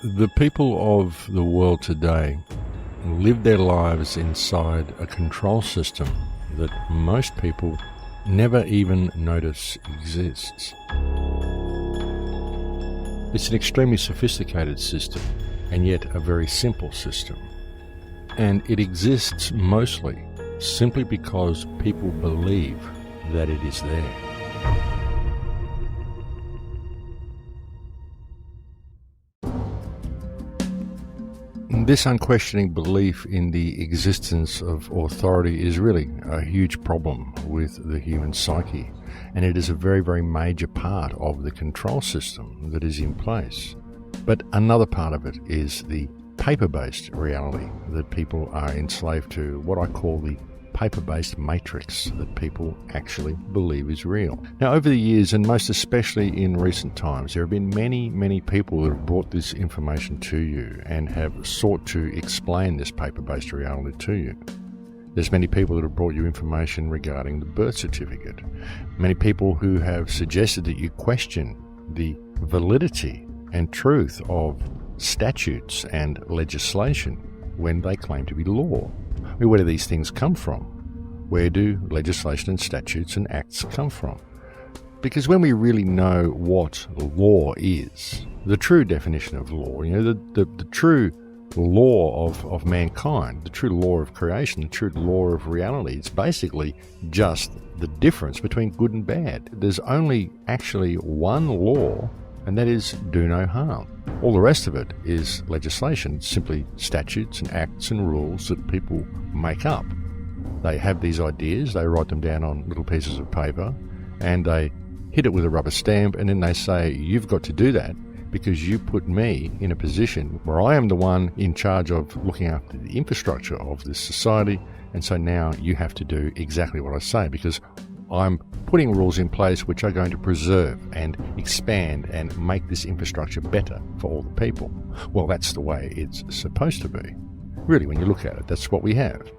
The people of the world today live their lives inside a control system that most people never even notice exists. It's an extremely sophisticated system, and yet a very simple system. And it exists mostly simply because people believe that it is there. This unquestioning belief in the existence of authority is really a huge problem with the human psyche, and it is a very, very major part of the control system that is in place. But another part of it is the paper-based reality that people are enslaved to, what I call the paper-based matrix that people actually believe is real. Now, over the years, and most especially in recent times, there have been many people that have brought this information to you and have sought to explain this paper-based reality to you. There's many people that have brought you information regarding the birth certificate. Many people who have suggested that you question the validity and truth of statutes and legislation when they claim to be law. Where do these things come from? Where do legislation and statutes and acts come from? Because when we really know what law is, the true definition of law, the true law of mankind, the true law of creation, the true law of reality, it's basically just the difference between good and bad. There's only actually one law, and that is do no harm. All the rest of it is legislation. It's simply statutes and acts and rules that people make up. They have these ideas, they write them down on little pieces of paper, and they hit it with a rubber stamp, and then they say, you've got to do that because you put me in a position where I am the one in charge of looking after the infrastructure of this society, and so now you have to do exactly what I say because I'm putting rules in place which are going to preserve and expand and make this infrastructure better for all the people. Well, that's the way it's supposed to be. Really, when you look at it, that's what we have.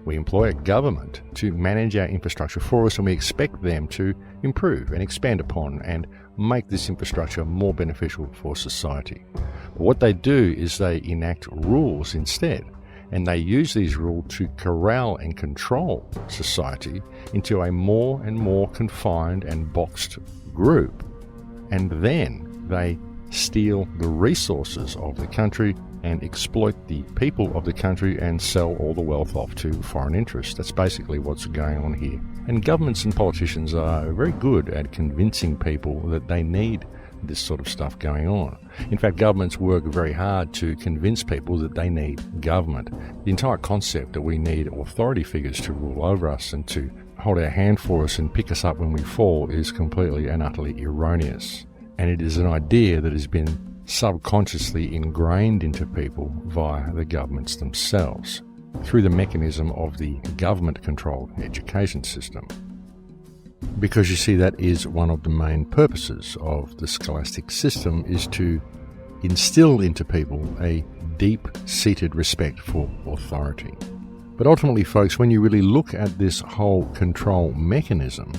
We employ a government to manage our infrastructure for us, and we expect them to improve and expand upon and make this infrastructure more beneficial for society. But what they do is they enact rules instead. And they use these rules to corral and control society into a more and more confined and boxed group. And then they steal the resources of the country and exploit the people of the country and sell all the wealth off to foreign interests. That's basically what's going on here. And governments and politicians are very good at convincing people that they need this sort of stuff going on. In fact, governments work very hard to convince people that they need government. The entire concept that we need authority figures to rule over us and to hold our hand for us and pick us up when we fall is completely and utterly erroneous. And it is an idea that has been subconsciously ingrained into people via the governments themselves, through the mechanism of the government-controlled education system. Because you see, that is one of the main purposes of the scholastic system, is to instill into people a deep-seated respect for authority. But ultimately, folks, when you really look at this whole control mechanism,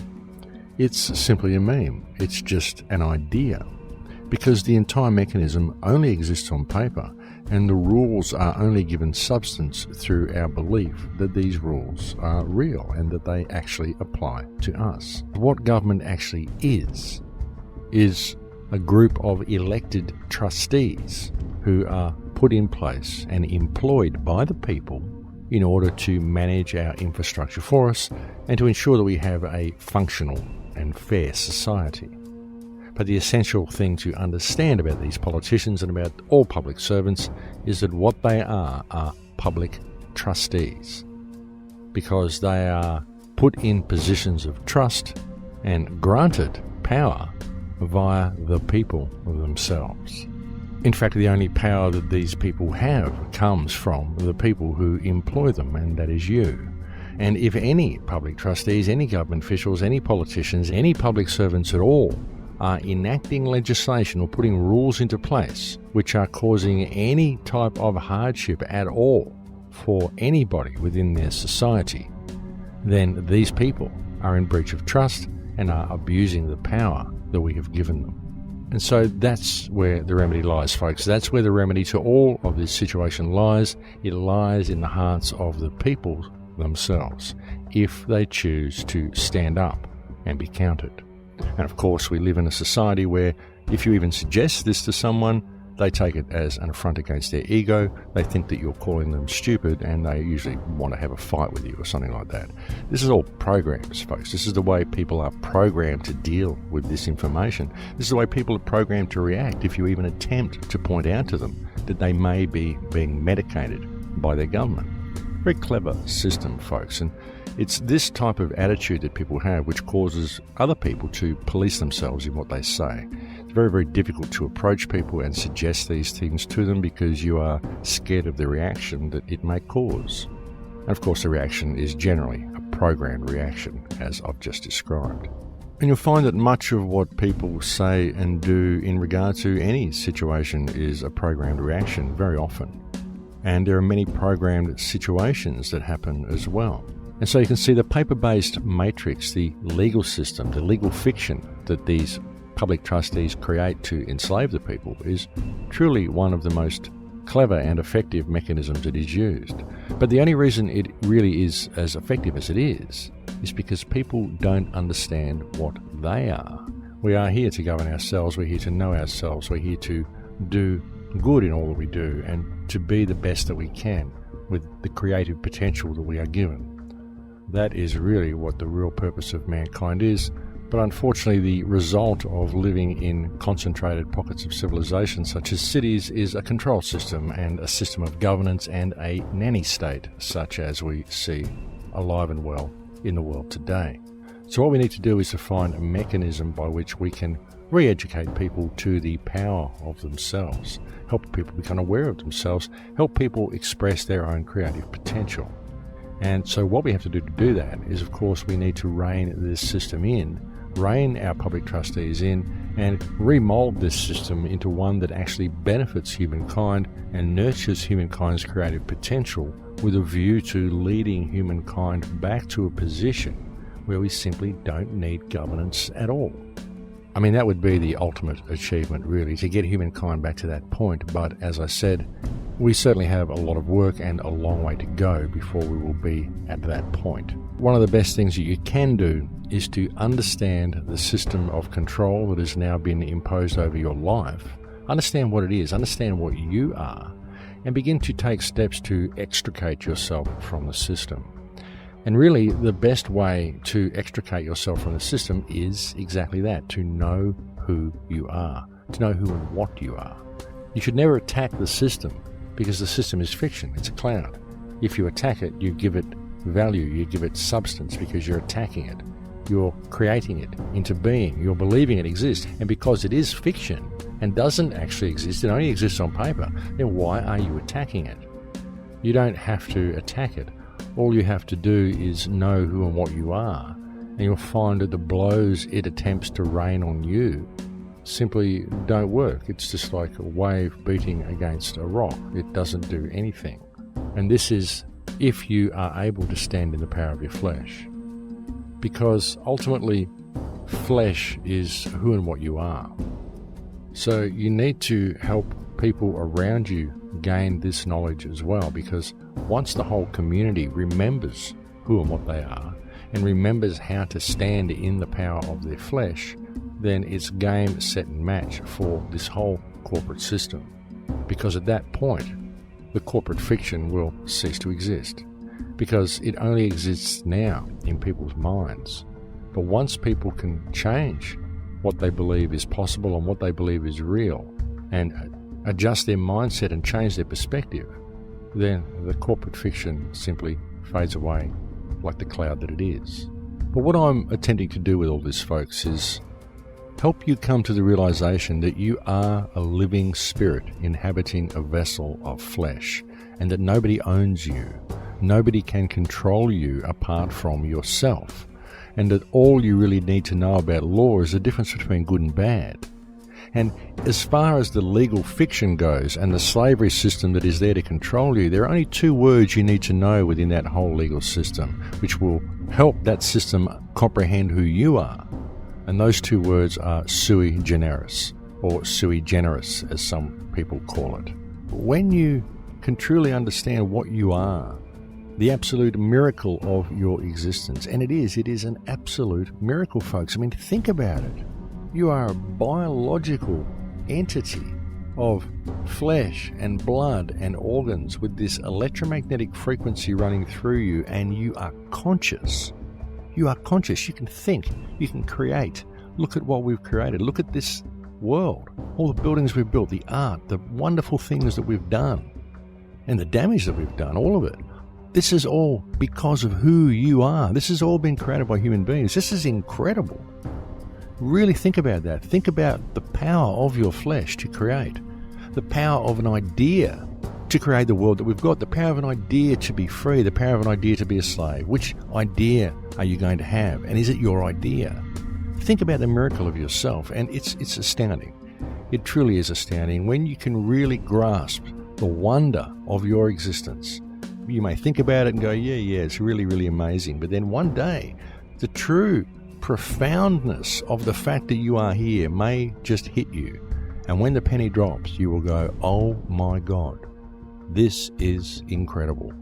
it's simply a meme. It's just an idea. Because the entire mechanism only exists on paper, and the rules are only given substance through our belief that these rules are real and that they actually apply to us. What government actually is a group of elected trustees who are put in place and employed by the people in order to manage our infrastructure for us and to ensure that we have a functional and fair society. But the essential thing to understand about these politicians and about all public servants is that what they are public trustees, because they are put in positions of trust and granted power via the people themselves. In fact, the only power that these people have comes from the people who employ them, and that is you. And if any public trustees, any government officials, any politicians, any public servants at all are enacting legislation or putting rules into place which are causing any type of hardship at all for anybody within their society, then these people are in breach of trust and are abusing the power that we have given them. And so that's where the remedy lies, folks. That's where the remedy to all of this situation lies. It lies in the hearts of the people themselves, if they choose to stand up and be counted. And of course, we live in a society where if you even suggest this to someone, they take it as an affront against their ego. They think that you're calling them stupid, and they usually want to have a fight with you or something like that. This is all programs, folks. This is the way people are programmed to deal with this information. This is the way people are programmed to react if you even attempt to point out to them that they may be being medicated by their government. Very clever system, folks. And it's this type of attitude that people have which causes other people to police themselves in what they say. It's very, very difficult to approach people and suggest these things to them because you are scared of the reaction that it may cause. And of course, the reaction is generally a programmed reaction, as I've just described. And you'll find that much of what people say and do in regard to any situation is a programmed reaction very often. And there are many programmed situations that happen as well. And so you can see the paper-based matrix, the legal system, the legal fiction that these public trustees create to enslave the people is truly one of the most clever and effective mechanisms that is used. But the only reason it really is as effective as it is because people don't understand what they are. We are here to govern ourselves, we're here to know ourselves, we're here to do good in all that we do and to be the best that we can with the creative potential that we are given. That is really what the real purpose of mankind is. But unfortunately, the result of living in concentrated pockets of civilization such as cities is a control system and a system of governance and a nanny state such as we see alive and well in the world today. So what we need to do is to find a mechanism by which we can re-educate people to the power of themselves, help people become aware of themselves, help people express their own creative potential. And so what we have to do that is, of course, we need to rein this system in, rein our public trustees in, and remold this system into one that actually benefits humankind and nurtures humankind's creative potential with a view to leading humankind back to a position where we simply don't need governance at all. I mean, that would be the ultimate achievement, really, to get humankind back to that point. But as I said, we certainly have a lot of work and a long way to go before we will be at that point. One of the best things that you can do is to understand the system of control that has now been imposed over your life. Understand what it is, understand what you are, and begin to take steps to extricate yourself from the system. And really, the best way to extricate yourself from the system is exactly that, to know who you are, to know who and what you are. You should never attack the system, because the system is fiction, it's a cloud. If you attack it, you give it value, you give it substance, because you're attacking it. You're creating it into being, you're believing it exists. And because it is fiction and doesn't actually exist, it only exists on paper, then why are you attacking it? You don't have to attack it. All you have to do is know who and what you are, and you'll find that the blows it attempts to rain on you simply don't work. It's just like a wave beating against a rock. It doesn't do anything. And this is if you are able to stand in the power of your flesh. Because ultimately, flesh is who and what you are. So you need to help people around you gain this knowledge as well, because once the whole community remembers who and what they are and remembers how to stand in the power of their flesh, then it's game, set and match for this whole corporate system. Because at that point, the corporate fiction will cease to exist, because it only exists now in people's minds. But once people can change what they believe is possible and what they believe is real, and adjust their mindset and change their perspective, then the corporate fiction simply fades away like the cloud that it is. But what I'm attempting to do with all this, folks, is help you come to the realization that you are a living spirit inhabiting a vessel of flesh, and that nobody owns you. Nobody can control you apart from yourself, and that all you really need to know about law is the difference between good and bad. And as far as the legal fiction goes and the slavery system that is there to control you, there are only two words you need to know within that whole legal system, which will help that system comprehend who you are. And those two words are sui generis, or sui generis, as some people call it. When you can truly understand what you are, the absolute miracle of your existence, and it is an absolute miracle, folks. I mean, think about it. You are a biological entity of flesh and blood and organs with this electromagnetic frequency running through you, and you are conscious. You are conscious. You can think. You can create. Look at what we've created. Look at this world. All the buildings we've built, the art, the wonderful things that we've done, and the damage that we've done, all of it. This is all because of who you are. This has all been created by human beings. This is incredible. Really think about that. Think about the power of your flesh to create, the power of an idea to create the world that we've got, the power of an idea to be free, the power of an idea to be a slave. Which idea are you going to have? And is it your idea? Think about the miracle of yourself, and it's astounding. It truly is astounding when you can really grasp the wonder of your existence. You may think about it and go, yeah, it's really, really amazing. But then one day, the true profoundness of the fact that you are here may just hit you. And when the penny drops, you will go, oh my God, this is incredible.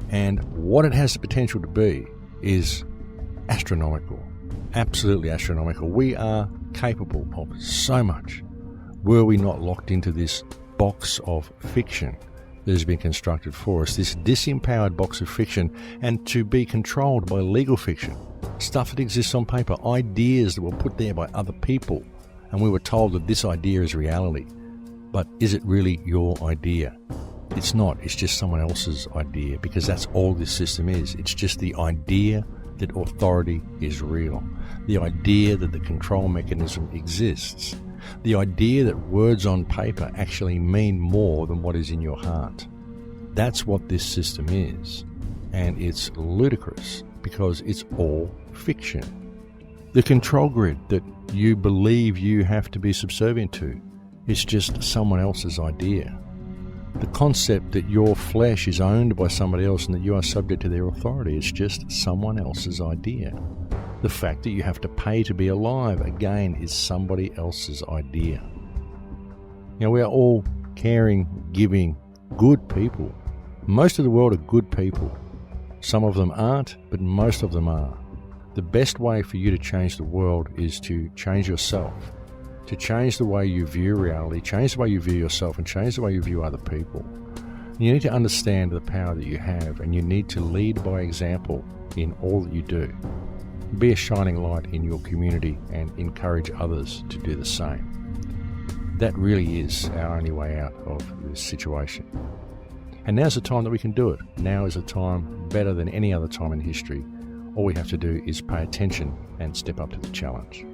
And what it has the potential to be is astronomical, absolutely astronomical. We are capable of so much. Were we not locked into this box of fiction that has been constructed for us, this disempowered box of fiction, and to be controlled by legal fiction, stuff that exists on paper, ideas that were put there by other people, and we were told that this idea is reality. But is it really your idea? It's not. It's just someone else's idea, because that's all this system is. It's just the idea that authority is real, the idea that the control mechanism exists, the idea that words on paper actually mean more than what is in your heart. That's what this system is, and it's ludicrous because it's all fiction. The control grid that you believe you have to be subservient to is just someone else's idea. The concept that your flesh is owned by somebody else and that you are subject to their authority is just someone else's idea. The fact that you have to pay to be alive, again, is somebody else's idea. You know, we are all caring, giving, good people. Most of the world are good people. Some of them aren't, but most of them are. The best way for you to change the world is to change yourself, to change the way you view reality, change the way you view yourself, and change the way you view other people. You need to understand the power that you have, and you need to lead by example in all that you do. Be a shining light in your community and encourage others to do the same. That really is our only way out of this situation. And now's the time that we can do it. Now is a time better than any other time in history. All we have to do is pay attention and step up to the challenge.